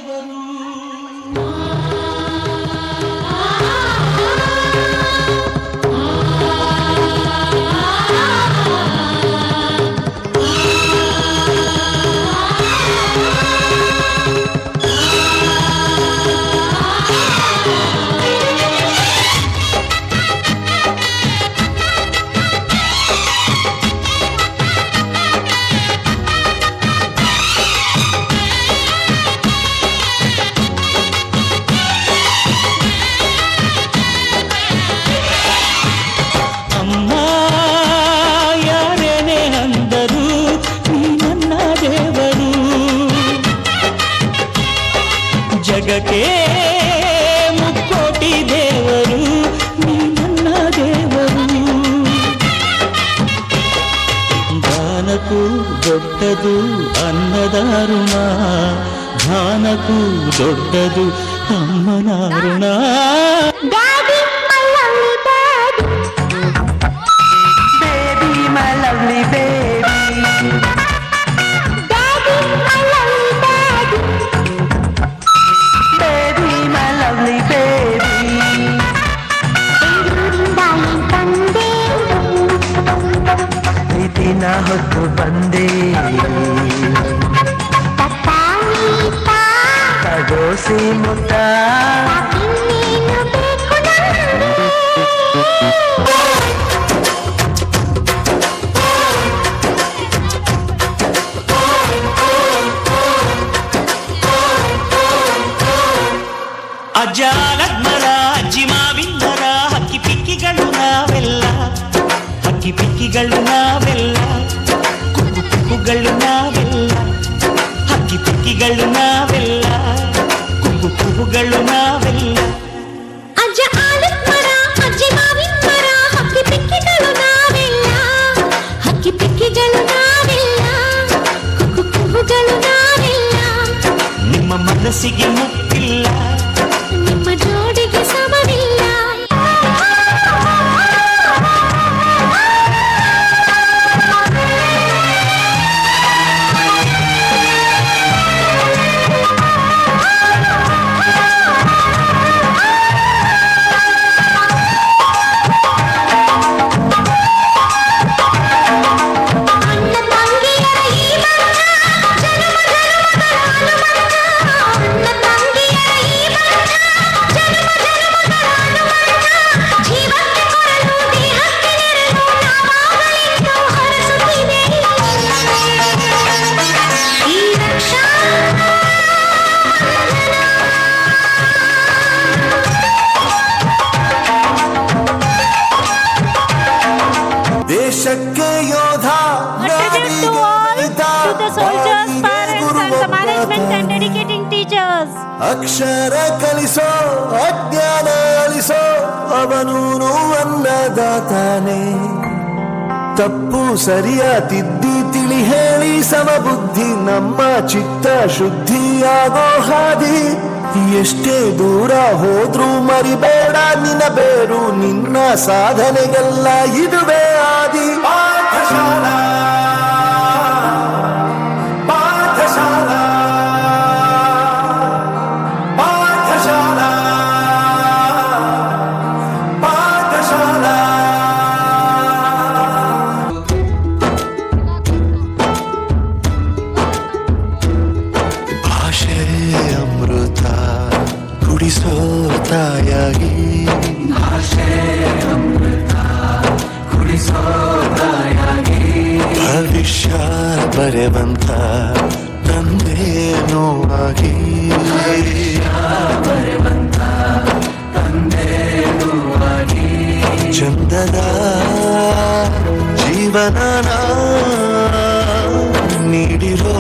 ದೇವರು. ಜಗಕ್ಕೆ ಮುಕ್ಕೋಟಿ ದೇವರು ನೀ ನನ್ನ ದೇವರು. ದಾನಕ್ಕೂ ದೊಡ್ಡದು ಅನ್ನದಾರುಣ, ದಾನಕ್ಕೂ ದೊಡ್ಡದು ಅಮ್ಮನ ಋಣ. ಹೊತ್ತು ಬಂದೆ ತಗೋಸಿ ಮುತ್ತ ಅಜ್ಜಾಲದ ಮರ ಅಜ್ಜಿ ಮಾವಿನ ಮರ ಹಕ್ಕಿ ಪಿಕ್ಕಿಗಳು ನಾವೆಲ್ಲ, ಹಕ್ಕಿ ಪಿಕ್ಕಿಗಳು ನಾವೆಲ್ಲ, ಕುಕ್ಕು ಕುಕ್ಕುಗಳು ನಾವೆಲ್ಲ, ಹಕ್ಕಿ ಪಿಕ್ಕಿಗಳು ನಾವೆಲ್ಲ, ಕುಕ್ಕು ಕುಕ್ಕುಗಳು ನಾವೆಲ್ಲ. ಅಜ್ಜ ಆಲದ ಮರ ಅಜ್ಜಿ ಮಾವಿನ ಮರ ಹಕ್ಕಿ ಪಿಕ್ಕಿಗಳು ನಾವೆಲ್ಲ, ಹಕ್ಕಿ ಪಿಕ್ಕಿಗಳು ನಾವೆಲ್ಲ, ಕುಕ್ಕು ಕುಕ್ಕುಗಳು ನಾವೆಲ್ಲ. ನಿಮ್ಮ ಮನಸ್ಸಿಗೆ ಮುಟ್ಟಿಲ್ಲ, ನಿಮ್ಮ ಜೋಡಿಗೆ ಸಮವಿಲ್ಲ. ದೇಶಕ್ಕೆ ಯೋಧ ಅಕ್ಷರ ಕಲಿಸೋ ಅಜ್ಞಾನ ಅಲಿಸೋ ಅವನೂನು ಅನ್ನದಾತಾನೆ. ತಪ್ಪು ಸರಿಯ ತಿದ್ದಿ ತಿಳಿ ಹೇಳಿ ಸಮಬುದ್ಧಿ ನಮ್ಮ ಚಿತ್ತ ಶುದ್ಧಿಯಾಗೋ ಹಾದಿ. ಎಷ್ಟೇ ದೂರ ಹೋದ್ರೂ ಮರಿಬೇಡ ನಿನ್ನ ಬೇರು, ನಿನ್ನ ಸಾಧನೆಗೆಲ್ಲ ಇದುವೇ ಆದಿ. ಪಾಠಶಾಲಾ ಪಾಠಶಾಲಾ ಪಾಠಶಾಲಾ ಪಾಠಶಾಲಾ. ಭಾಷೆ ಅಮೃತ ಕುಡಿಸೋ ತಾಯಾಗಿ, ಭಾಷೆ ಅಮೃತ ಕುಡಿಸೋ ತಾಯಾಗಿ, ಭವಿಷ್ಯ ಬರೆವಂತ ತಂದೇನೋ ಆಗಿ, ಬರೆವಂತ ತಂದೇನೋ ಆಗಿ. ಚಂದದ ಜೀವನ ನೀಡಿರೋ